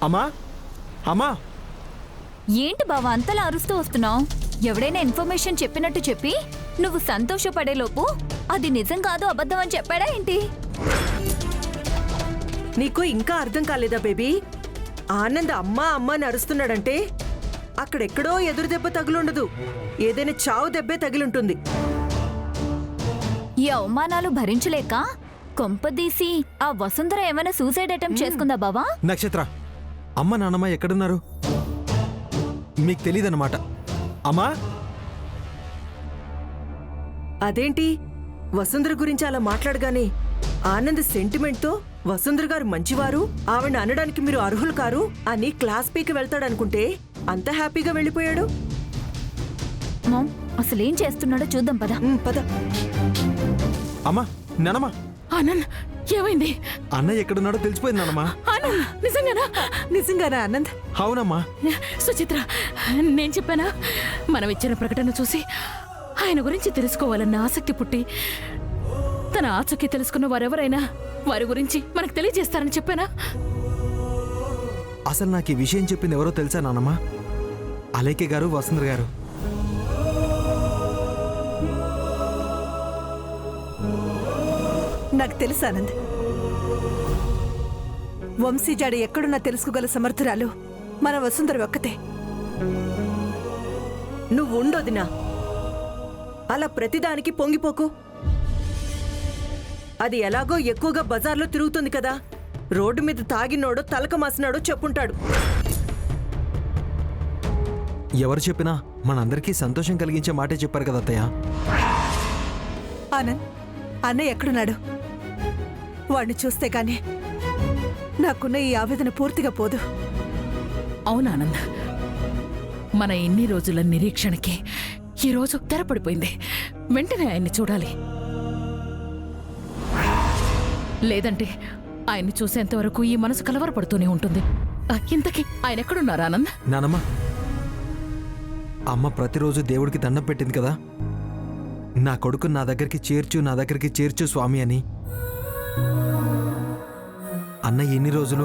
అమ్మా అమ్మా ఏంటి బావా అంతలా అరుస్తూ వస్తున్నావు? ఎవడైనా ఇన్ఫర్మేషన్ చెప్పినట్టు చెప్పి నువ్వు సంతోషపడేలోపు అది నిజం కాదు అబద్ధం అని చెప్పాడా ఏంటి? నీకు ఇంకా అర్థం కాలేదా బేబీ? ఆనంద్ అమ్మా అమ్మ అని అరుస్తున్నాడంటే అక్కడెక్కడో ఎదురు దెబ్బ తగులుండదు, ఏదైనా చావు దెబ్బే తగిలుంటుంది. ఈ అవమానాలు భరించలేక కొంపదీసి ఆ వసుంధర ఏమైనా సూసైడ్ అటెంప్ట్ చేసుకుందా బావా? నక్షత్ర, అమ్మ నాన్నమ్మ ఎక్కడున్నారు? మీకు తెలియదన్నమాట. అమ్మా అదేంటి వసుంధర గురించి అలా మాట్లాడగానే ఆనంద్ సెంటిమెంట్తో వసుంధర గారు మంచివారు, ఆవిడ అనడానికి మీరు అర్హులు కారు అని క్లాస్ పీకి వెళ్తాడనుకుంటే అంత హ్యాపీగా వెళ్ళిపోయాడు. మామ్, అసలేం చేస్తున్నాడో చూద్దాం పద. పద. అమ్మా నానమ్మా, ఆనంద్ ఏమైంది? అన్నయ్య ఎక్కడున్నాడో తెలిసిపోయింది నానమ్మా. ఆనంద్ నిజంగానా ఆనంద్? అవునమ్మా. సుచిత్ర, నేను చెప్పానా మనం ఇచ్చిన ప్రకటన చూసి ఆయన గురించి తెలుసుకోవాలన్న ఆసక్తి పుట్టి తన ఆచూకీ తెలుసుకున్న వారెవరైనా వారి గురించి మనకు తెలియజేస్తారని చెప్పానా? అసలు నాకు ఈ విషయం చెప్పింది ఎవరో తెలుసా నానమ్మా? అలేఖ్య గారు, వసుంధర గారు. నాకు తెలుసు ఆనంద్. వంశీజాడ ఎక్కడున్నా తెలుసుకోగల సమర్థురాలు మన వసుంధర ఒక్కతే. నువ్వు ఉండొదినా, అలా ప్రతిదానికి పొంగిపోకు. అది ఎలాగో ఎక్కువగా బజార్లో తిరుగుతుంది కదా, రోడ్డు మీద తాగినోడో తలక మాసినాడో చెప్పుంటాడు. ఎవరు చెప్పినా మనందరికీ సంతోషం కలిగించే మాటే చెప్పారు కదా అత్తయ్య. ఆనంద్, అన్నయ్య ఎక్కడున్నాడు? వాడిని చూస్తే గానీ నాకున్న ఈ ఆవేదన పూర్తిగా పోదు. అవును ఆనంద్, మన ఎన్ని రోజుల నిరీక్షణకి ఈరోజు తెరపడిపోయింది. వెంటనే ఆయన్ని చూడాలి, లేదంటే ఆయన్ని చూసేంత వరకు ఈ మనసు కలవరపడుతూనే ఉంటుంది. ఇంతకీ ఆయన ఎక్కడున్నారు ఆనంద్? నానమ్మ, అమ్మ ప్రతిరోజు దేవుడికి దండం పెట్టింది కదా, నా కొడుకు నా దగ్గరికి చేర్చు స్వామి అని. అన్న ఎన్ని రోజులు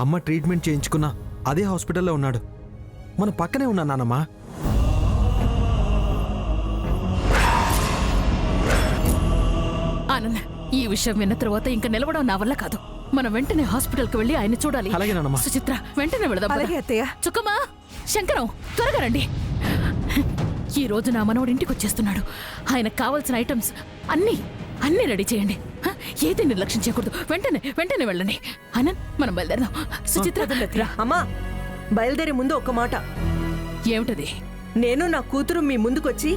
అమ్మ ట్రీట్మెంట్ చేయించుకున్నా అదే హాస్పిటల్లో ఉన్నాడు, మన పక్కనే ఉన్నా నానమ్మా. ఆనంద్, ఈ విషయం విన్న తర్వాత ఇంకా నిలవడం నా వల్ల కాదు. మనం వెంటనే హాస్పిటల్కి వెళ్ళి ఆయన చూడాలి. అలాగే నానమ్మా. సుచిత్ర, వెంటనే వెళదాం. అలాగే అత్తయ్య. చుక్కమ్మా, శంకరం, త్వరగా రండి. ఈ రోజు నా మనవడు ఇంటికి వచ్చేస్తున్నాడు. ఆయనకు కావాల్సిన ఐటమ్స్ అన్నీ రెడీ చేయండి. ఏది నిర్లక్ష్యం చేయకూడదు. వెంటనే వెళ్ళండి. ఆనంద్, మనం బయలుదేరదాం. సుచిత్ర, రా. అమ్మా, బయలుదేరే ముందు ఒక మాట. ఏమిటది? నేను నా కూతురు మీ ముందుకొచ్చి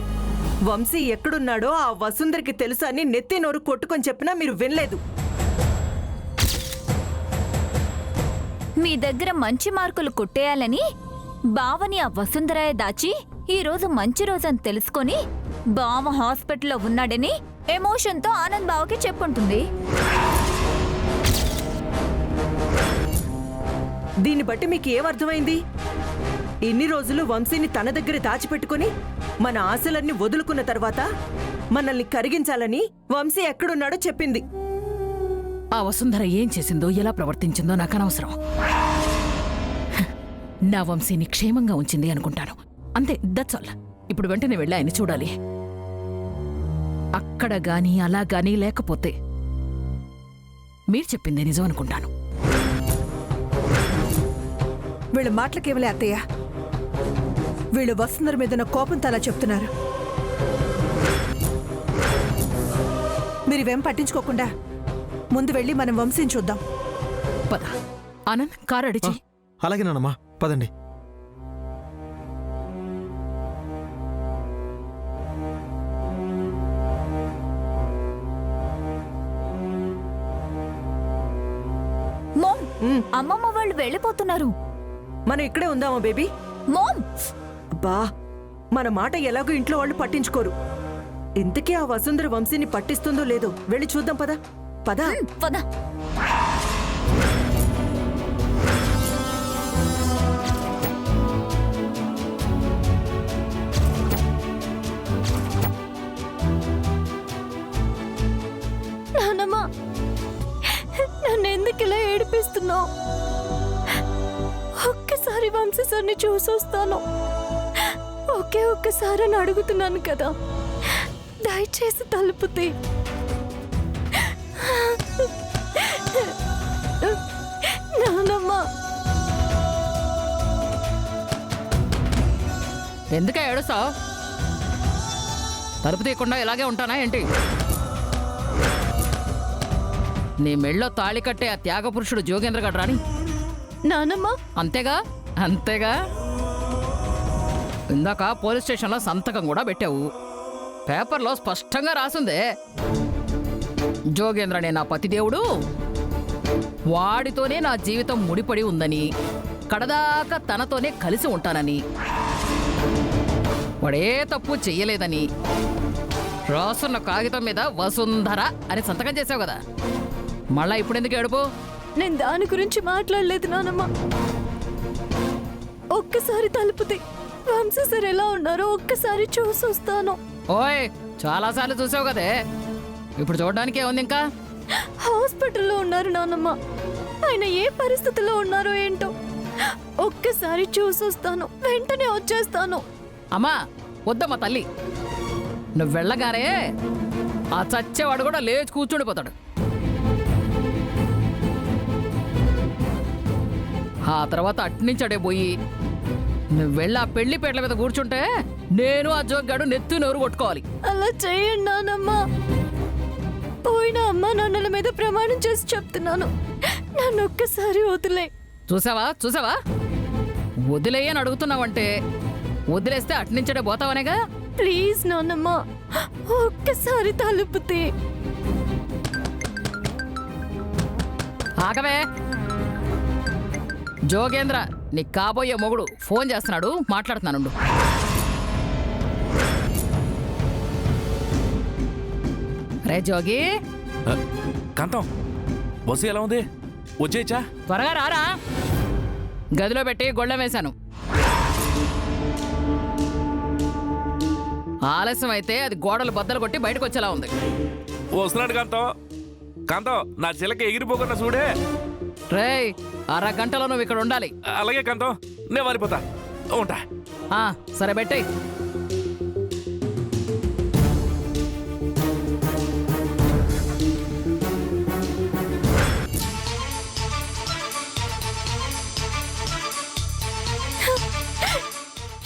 వంశీ ఎక్కడున్నాడో ఆ వసుంధరికి తెలుసు అని నెత్తి నోరు కొట్టుకొని చెప్పినా మీరు వినలేదు. మీ దగ్గర మంచి మార్కులు కొట్టేయాలని బావని ఆ వసుంధరాయ దాచి ఈ రోజు మంచి రోజని తెలుసుకొని బావ హాస్పిటల్లో ఉన్నాడని ఎమోషన్తో ఆనంద్ బావకి చెప్పుంటుంది. దీన్ని బట్టి మీకు ఏమర్థమైంది? ఇన్ని రోజులు వంశీని తన దగ్గర దాచిపెట్టుకుని మన ఆశలన్నీ వదులుకున్న తర్వాత మనల్ని కరిగించాలని వంశీ ఎక్కడున్నాడో చెప్పింది. ఆ వసుంధర ఏం చేసిందో, ఎలా ప్రవర్తించిందో నాకు అనవసరం. నా వంశీని క్షేమంగా ఉంచింది అనుకుంటాను. అంతే, దట్స్ ఆల్. ఇప్పుడు వెంటనే వెళ్ళి ఆయన చూడాలి. అక్కడ గాని అలా గాని లేకపోతే మీరు చెప్పిందే నిజం అనుకుంటాను. వీళ్ళ మాటలకేమలే అత్తయ్య, వీళ్ళు వసుంధర మీద ఉన్న కోపంతో అలా చెప్తున్నారు. మీరు ఇవేం పట్టించుకోకుండా ముందు వెళ్ళి మనం వంశీని చూద్దాం. పద ఆనంద్, కారు అడిచి. అలాగే నానమ్మా, పదండి. మోమ్, అమ్మమ్మ వాళ్ళు వెళ్ళిపోతున్నారు. మనం ఇక్కడే ఉందామా బేబీ? మోమ్, అబ్బా, మన మాట ఎలాగో ఇంట్లో వాళ్ళు పట్టించుకోరు. ఇంతకీ ఆ వసుంధర వంశీని పట్టిస్తుందో లేదో వెళ్ళి చూద్దాం. పద పద. పద. నాన్నమ్మ, నన్ను ఎందుకు ఇలా ఏడిపిస్తున్నావు? ఒక్కసారి వంశీ సార్ని చూసొస్తాను. ఒక్కసారి అని అడుగుతున్నాను కదా, దయచేసి తలుపుతే. నానమ్మ, ఎందుకే ఏడుస్తావు? తలుపు తీయకుండా ఇలాగే ఉంటానా ఏంటి? నీ మెళ్ళో తాళి కట్టే ఆ త్యాగ పురుషుడు జోగేంద్ర గడ్రాని. నానమ్మ, అంతేగా అంతేగా. ఇందాక పోలీస్ స్టేషన్లో సంతకం కూడా పెట్టావు. పేపర్లో స్పష్టంగా రాసుందే, జోగేంద్రనే నా పతిదేవుడు, వాడితోనే నా జీవితం ముడిపడి ఉందని, కడదాకా తనతోనే కలిసి ఉంటానని, వాడే తప్పు చెయ్యలేదని రాసున్న కాగితం మీద వసుంధర అని సంతకం చేసావు కదా. మళ్ళా ఇప్పుడెందుకు ఏడుపు? నేను దాని గురించి మాట్లాడలేదు నానమ్మ. ఒక్కసారి తలుపుతే వంశీ సార్ ఎలా ఉన్నారో ఒక్కసారి చూసొస్తాను. ఓయ్, చాలాసార్లు చూసావు కదే, ఇప్పుడు చూడడానికి ఏముంది ఇంకా? హాస్పిటల్లో ఉన్నారు నానమ్మ. ఆయన ఏ పరిస్థితిలో ఉన్నారో ఏంటో ఒక్కసారి చూసొస్తాను, వెంటనే వచ్చేస్తాను. అమ్మా వద్దమ్మా తల్లి, నువ్వు వెళ్ళగానే ఆ చచ్చేవాడు కూడా లేచి కూర్చుండిపోతాడు. ఆ తర్వాత అట్నుంచడే పోయి నువ్వు వెళ్ళి ఆ పెళ్లి పేటల మీద కూర్చుంటే నేను ఆ జోగ్గాడు నెత్తి నోరు కొట్టుకోవాలి. అలా చేయండి నానమ్మ. పోయిన అమ్మ నాన్నల మీద ప్రమాణం చేసి చెప్తున్నాను, నన్ను ఒక్కసారి వదిలే. చూసావా చూసావా, వదిలేయని అడుగుతున్నావంటే వదిలేస్తే అట్నుంచడే పోతావనేగా. ప్లీజ్ నానమ్మ, ఒక్కసారి తలుపుతే. ఆగవే, జోగేంద్ర నీ కాబోయే మొగుడు ఫోన్ చేస్తున్నాడు, మాట్లాడుతున్నాను. రే జోగి, కాంతం, బస్సు ఎలా ఉంది? వచ్చేయచ్చా? త్వరగా రారా, గదిలో పెట్టి గొళ్ళెం వేశాను. ఆలస్యం అయితే అది గోడలు బద్దలు కొట్టి బయటకు వచ్చేలా ఉంది. వస్తున్నాడు కాంతం. కాంతం, నా చిలక ఎగిరిపోకుండా చూడే. రేయ్, అరగంటలో నువ్వు ఇక్కడ ఉండాలి. అలాగే కాంతం, నేను వారిపోతా. ఉంటా. సరే పెట్టేయ్.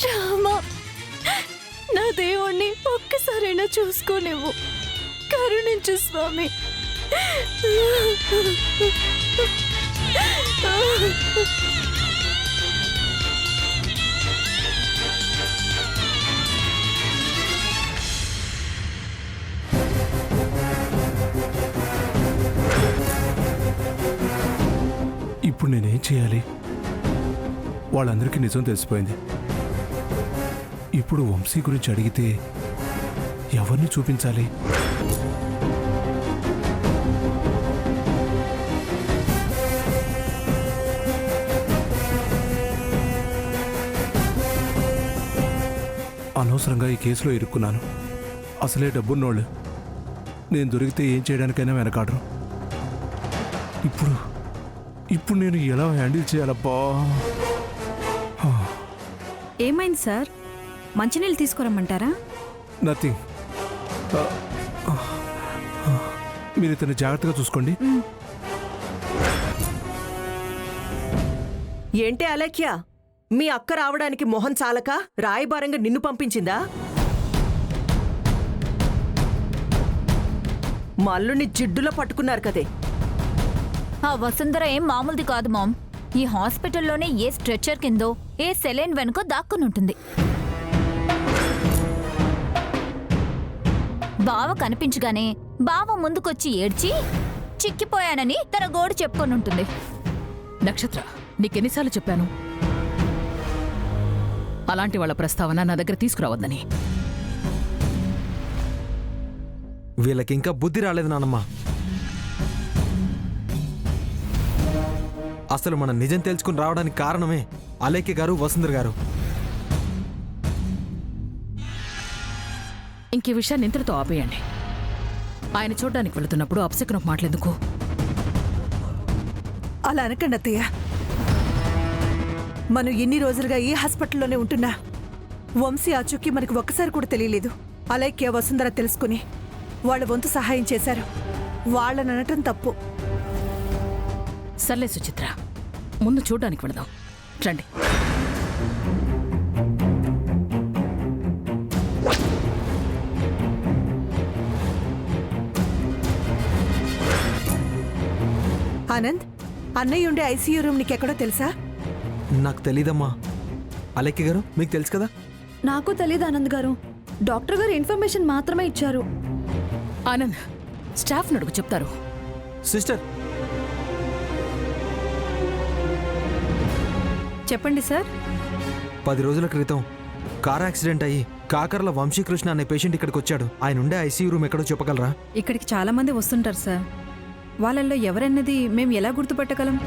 రామా, నా దేవుణ్ణి ఒక్కసారైనా చూసుకోనివ్వు, కరుణించు స్వామి. ఇప్పుడు నేనేం చేయాలి? వాళ్ళందరికీ నిజం తెలిసిపోయింది. ఇప్పుడు వంశీ గురించి అడిగితే ఎవరిని చూపించాలి? అనవసరంగా ఈ కేసులో ఇరుక్కున్నాను. అసలే డబ్బున్నోళ్ళు. నేను దొరికితే ఏం చేయడానికైనా వెనకాడరు. ఇప్పుడు నేను ఎలా హ్యాండిల్ చేయాలబ్బా? ఏమైంది సార్? మంచినీళ్ళు తీసుకురమ్మంటారా? నథింగ్. మీరు ఇతన్ని జాగ్రత్తగా చూసుకోండి. ఏంటి అలేఖ్య, మీ అక్క రావడానికి మొహం చాలక రాయబారంగా నిన్ను పంపించిందా? మల్లుని జిడ్డులో పట్టుకున్నారు కదే. ఆ వసుంధర ఏం మామూలుది కాదు మామ్. ఈ హాస్పిటల్లోనే ఏ స్ట్రెచ్చర్ కిందో ఏ సెలైన్ వెనుకో దాక్కునుంటుంది. బావ కనిపించగానే బావ ముందుకొచ్చి ఏడ్చి చిక్కిపోయానని తన గోడు చెప్పుకొనుంటుంది. నక్షత్ర, నీకెన్నిసార్లు చెప్పాను అలాంటి వాళ్ళ ప్రస్తావన నా దగ్గర తీసుకురావద్దని? వీళ్ళకింకా బుద్ధి రాలేదు నానమ్మ. అసలు మన నిజం తెలుసుకుని రావడానికి కారణమే అలేఖ్య గారు, వసుంధర గారు. ఇంక ఈ విషయాన్ని ఇంతటితో ఆపేయండి. ఆయన చూడ్డానికి వెళుతున్నప్పుడు అపశకునపు మాటలెందుకు? అలా అనకండి అత్తయ్య. మనం ఇన్ని రోజులుగా ఈ హాస్పిటల్లోనే ఉంటున్నా వంశీ ఆచూకీ మనకు ఒక్కసారి కూడా తెలియలేదు. అలైక్య వసుంధర తెలుసుకుని వాళ్ళ వంతు సహాయం చేశారు. వాళ్ళని అనటం తప్పు. సర్లే సుచిత్ర, ముందు చూడ్డానికి వెళదాం రండి. ఆనంద్, అన్నయ్య ఉండే ఐసీయూ రూమ్ నీకెక్కడో తెలుసా? నాకు తెలీదమ్మా. అలెక్కి గారు మీకు తెలుసు కదా? నాకు తెలియదు ఆనంద్ గారు. డాక్టర్ గారు ఇన్ఫర్మేషన్ మాత్రమే ఇచ్చారు. ఆనంద్, స్టాఫ్ నడుగు చెప్తారు. సిస్టర్, చెప్పండి సార్. 10 రోజుల క్రితం కార్ యాక్సిడెంట్ అయ్యి కాకర్ల వంశీకృష్ణ అనే పేషెంట్ ఇక్కడికి వచ్చాడు. ఆయన ఉండే ఐసీయూ రూమ్ ఎక్కడో చెప్పగలరా? ఇక్కడికి చాలా మంది వస్తుంటారు సార్. వాళ్ళల్లో ఎవరన్నది మేము ఎలా గుర్తుపట్టగలం?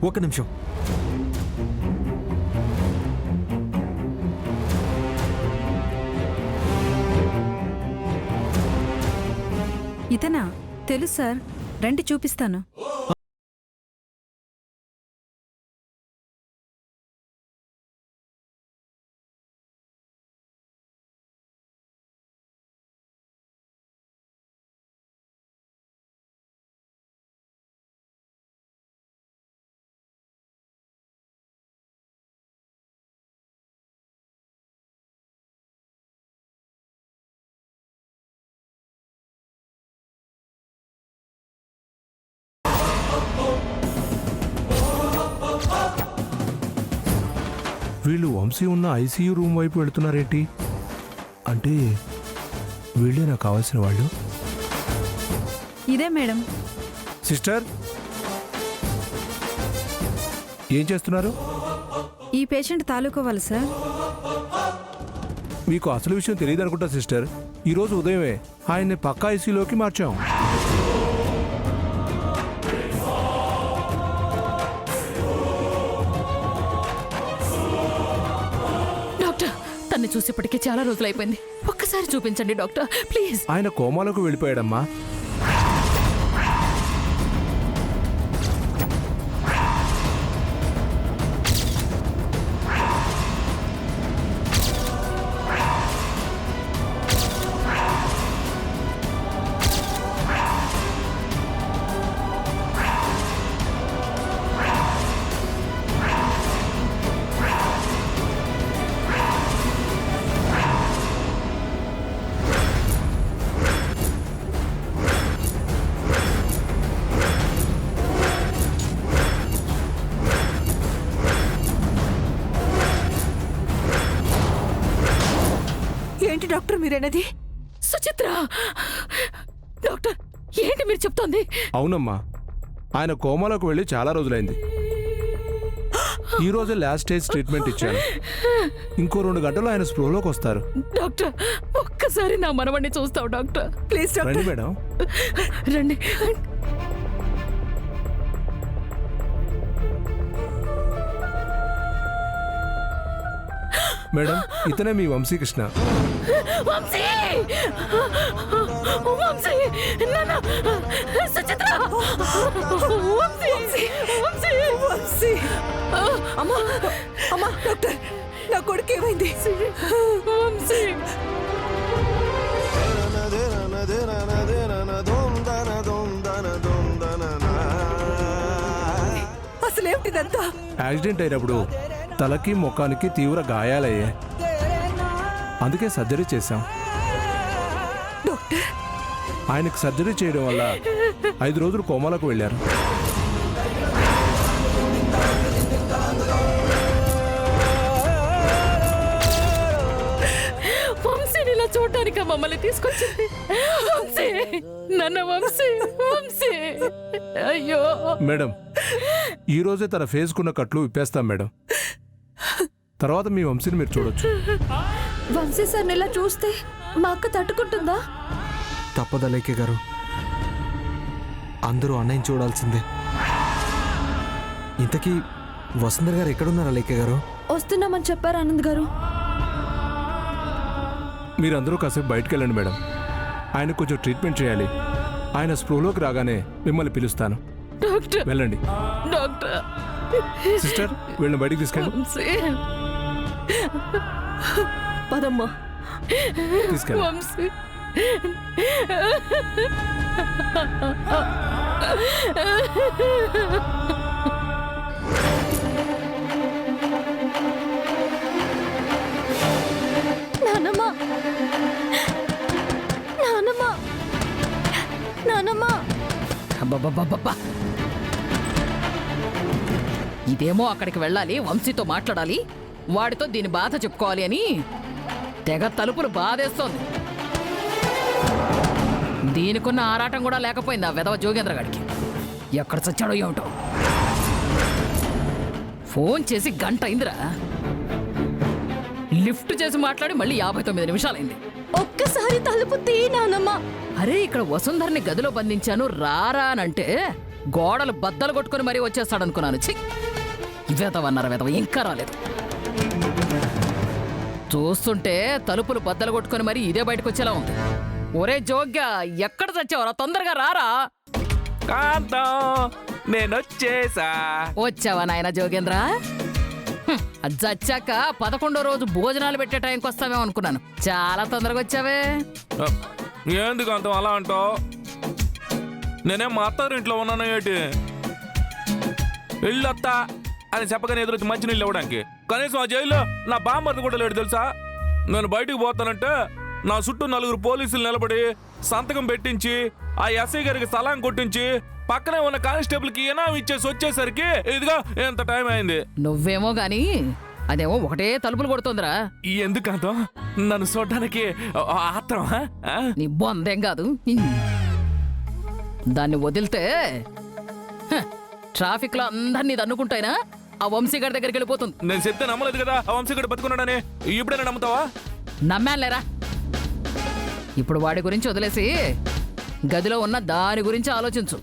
ఒక్క నిమిషం. ఇతనా? తెలుసు సార్, రండి చూపిస్తాను. వీళ్ళు వంశీ ఉన్న ఐసీయూ రూమ్ వైపు వెళుతున్నారేంటి? అంటే వీళ్ళే నాకు కావాల్సిన వాళ్ళు. ఇదే మేడం. సిస్టర్, ఏం చేస్తున్నారు? ఈ పేషెంట్ తాలూకా వాళ్ళు సార్. మీకు అసలు విషయం తెలియదు అనుకుంటా సిస్టర్. ఈరోజు ఉదయమే ఆయన్ని పక్కా ఐసీయూలోకి మార్చాం. తన్ని చూసేప్పటికే చాలా రోజులైపోయింది. ఒక్కసారి చూపించండి డాక్టర్ ప్లీజ్. ఆయన కోమాలోకి వెళ్ళిపోయాడమ్మా. ఏంటి డాక్టర్ మీరన్నది? సుచిత్ర, డాక్టర్ ఏంటి మీరు చెప్తోంది? అవునమ్మా, ఆయన కోమాలోకి వెళ్ళి చాలా రోజులైంది. ఈ రోజు లాస్ట్ స్టేజ్ ట్రీట్మెంట్ ఇచ్చాను. ఇంకో 2 గంటలు ఆయన స్పృహలోకి వస్తారు. డాక్టర్ ఒక్కసారి నా మనవడిని చూస్తావు డాక్టర్ ప్లీజ్ డాక్టర్. రండి మేడం. రండి. మేడం, ఇతనే మీ వంశీకృష్ణ. వంశీ! వంశీ! నాన్న! సుచిత్ర! వంశీ! వంశీ! వంశీ! అమ్మా, అమ్మా, డాక్టర్, నా కొడుకు ఏమైంది? వంశీ! అసలేమిటిదంతా? యాక్సిడెంట్ అయినప్పుడు తలకి ముఖానికి తీవ్ర గాయాలయ్యాయి. అందుకే సర్జరీ చేశాం. డాక్టర్, ఆయనకు సర్జరీ చేయడం వల్ల 5 రోజులు కోమాలోకి వెళ్ళారు. వంశీని ఇలా చూడటానికి మమ్మల్ని తీసుకొచ్చింది. వంశీ! నన్న వంశీ! వంశీ! అయ్యో మేడం, ఈ రోజే తన ఫేస్కున్న కట్లు విప్పేస్తాం మేడం. తర్వాత మీ వంశీని మీరు చూడొచ్చు. వంశీ సార్ని ఇలా చూస్తే మా అక్క తట్టుకుంటుందా? తప్పదు అలైక్య గారు, అందరూ అన్నయ్యని చూడాల్సిందే. ఇంతకీ వసుంధర గారు ఎక్కడున్నారు అలైక్య గారు? వస్తున్నామని చెప్పారు ఆనంద్ గారు. మీరందరూ కాసేపు బయటకు వెళ్ళండి మేడం. ఆయన కొంచెం ట్రీట్మెంట్ చేయాలి. ఆయన స్పృహలోకి రాగానే మిమ్మల్ని పిలుస్తాను. డాక్టర్! వెళ్ళండి. డాక్టర్ సిస్టర్ వీళ్ళని బయటికి తీసుకెళ్ళి వంశీ పదమ్మా. తీసుకెళ్ళి. వంశీ నానమ్మ నానమ్మ నానమ్మ అబ్బబ్బబ్బబ్బబ్బా. ఇదేమో అక్కడికి వెళ్ళాలి, వంశీతో మాట్లాడాలి, వాడితో దీని బాధ చెప్పుకోవాలి అని తెగ తలుపులు బాధేస్తోంది. దీనికున్న ఆరాటం కూడా లేకపోయింది ఆ వెధవ జోగేంద్ర గాడికి. ఎక్కడ చచ్చాడో ఏమిటో. ఫోన్ చేసి గంట అయిందిరా. లిఫ్ట్ చేసి మాట్లాడి మళ్ళీ 59 నిమిషాలైంది. ఒక్కసారి తలుపు తీ నానమ్మ. అరే ఇక్కడ వసుంధర్ని గదిలో బంధించాను రారా అనంటే గోడలు బద్దలు కొట్టుకుని మరీ వచ్చేస్తాడనుకున్నాను. ఛీ, వెధవన్నారు వెధవ, ఇంకా రాలేదు. చూస్తుంటే తలుపులు బద్దలు కొట్టుకుని మరీ ఇదే బయటకు వచ్చేలా ఉంది. ఒరే జోగ్గా, ఎక్కడ చచ్చావరా? తొందరగా రారా. కాంతం నేనొచ్చేసా. వచ్చావా నాయన జోగేంద్ర? అది చచ్చాక 11వ రోజు భోజనాలు పెట్టే టైంకి వస్తావేమో అనుకున్నాను. చాలా తొందరగా వచ్చావే. ఎందుకు అంతం అలా అంటావు? నేనేం మా అత్తారు ఇంట్లో ఉన్నాను ఏంటి? ఇల్లొత్తా అని చెప్పగానే ఎదురొచ్చి మంచినీళ్ళు ఇవ్వడానికి కనీసం ఆ జైల్లో నా బామ్మర్ది కూడా లేడు తెలుసా? నేను బయటికి పోతానంటే నా చుట్టూ 4 పోలీసులు నిలబడి సంతకం పెట్టించి ఆ ఎస్ఐ గారికి సలాం కొట్టించి పక్కనే ఉన్న కానిస్టేబుల్కి ఇనాం ఇచ్చేసి వచ్చేసరికి ఇదిగా ఎంత టైం అయింది. నువ్వేమో గాని అదేమో ఒకటే తలుపులు కొడుతోందిరా. ఎందుకంత నన్ను చూడడానికి ఆత్రం? నీ బొందేం కాదు. దాన్ని వదిలితే ట్రాఫిక్ లో అందరినీ దన్నుకుంటాయినా ఆ వంశీగారి దగ్గరికి వెళ్ళిపోతుంది. నేను చెప్తే నమ్మలేదు కదా ఆ వంశీగడ బతుకున్నాడని. ఇప్పుడైనా నమ్ముతావా? నమ్మానులేరా. ఇప్పుడు వాడి గురించి వదిలేసి గదిలో ఉన్న దాని గురించి ఆలోచించు.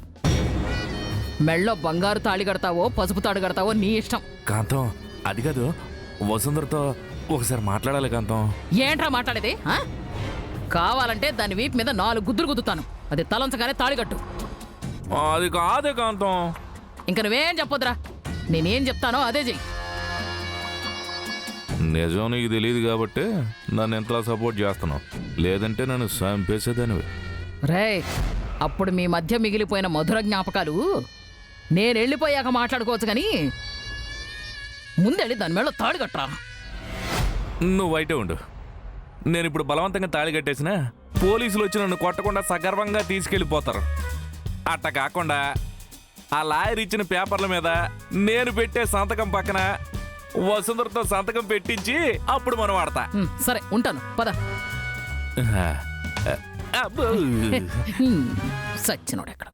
మెళ్ళో బంగారు తాళి కడతావో పసుపు తాడు కడతావో నీ ఇష్టం. కాంతం అది కాదు, వసుంధరతో ఒకసారి మాట్లాడాలి కాంతం. ఏంట్రా మాట్లాడేది? కావాలంటే దాని వీపు మీద 4 గుద్దులు గుద్దుతాను. అది తలంచగానే తాళి కట్టు. అది కాదే కాంతం. ఇంక నువ్వేం చెప్పొద్దురా. నేనేం చెప్తానో అదే చెయ్యి. నిజం నీకు తెలియదు కాబట్టి నన్ను ఎంతలా సపోర్ట్ చేస్తున్నావు. లేదంటే నన్ను చంపేసేదానివి. రేయ్, అప్పుడు మీ మధ్య మిగిలిపోయిన మధుర జ్ఞాపకాలు నేను వెళ్ళిపోయాక మాట్లాడుకోవచ్చు కానీ ముందెళ్ళి దాని మీద తాడు కట్టరా. నువ్వు బయటే ఉండు. నేను ఇప్పుడు బలవంతంగా తాళి కట్టేసినా పోలీసులు వచ్చి నన్ను కొట్టకుండా సగర్వంగా తీసుకెళ్ళిపోతారు. అట్ట కాకుండా ఆ లాయర్ ఇచ్చిన పేపర్ల మీద నేను పెట్టే సంతకం పక్కన వసుంధరతో సంతకం పెట్టించి అప్పుడు మనం వాడతా. సరే ఉంటాను, పద. అబ్బో. సచ్చినోడు ఎక్కడ.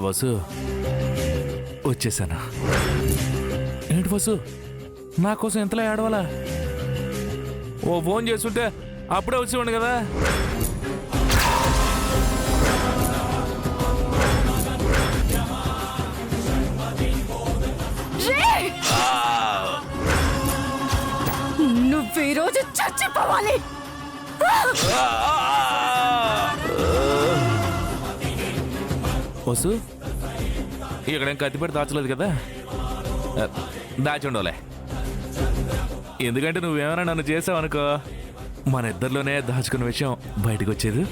వసు వచ్చేసాను. ఏంటి వసు నా కోసం ఎంతలా ఏడవాలా? ఓ ఫోన్ చేస్తుంటే అప్పుడే వచ్చేవాడు కదా. నువ్వు ఈరోజు చచ్చిపోవాలి. వసు ఇక్కడేం కత్తిపెట్టి దాచలేదు కదా? దాచి ఉండవులే. ఎందుకంటే నువ్వేమైనా నన్ను చేసావనుకో మన ఇద్దరిలోనే దాచుకున్న విషయం బయటకు వచ్చేది.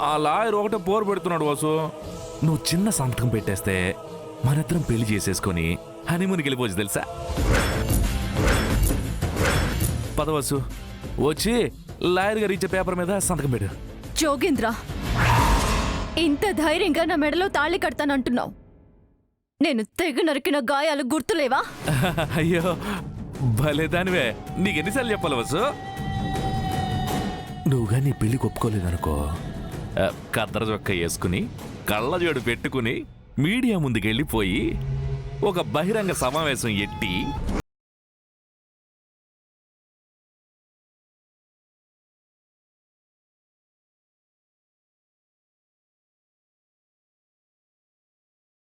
ఆ లాయర్ ఒకటే పోరు పెడుతున్నాడు వసు. నువ్వు చిన్న సంతకం పెట్టేస్తే మన ఇద్దరం పెళ్లి చేసేసుకొని హనీమూన్కి వెళ్ళిపోవచ్చు తెలుసా? పద వసు, వచ్చి లాయర్ గారు ఇచ్చే పేపర్ మీద సంతకం పెట్టు. జోగేంద్ర, ఇంత ధైర్యంగా నా మెడలో తాళి కడతానంటున్నావు. నేను తెగ నరికిన గాయాలు గుర్తులేవా? అయ్యో భలేదానివే. నీకు ఎన్నిసార్లు చెప్పాలి వసు? నువ్వుగా నీ పెళ్లికి ఒప్పుకోలేదనుకో కద్దర చొక్క వేసుకుని కళ్ళజోడు పెట్టుకుని మీడియా ముందుకెళ్ళిపోయి ఒక బహిరంగ సమావేశం ఎట్టి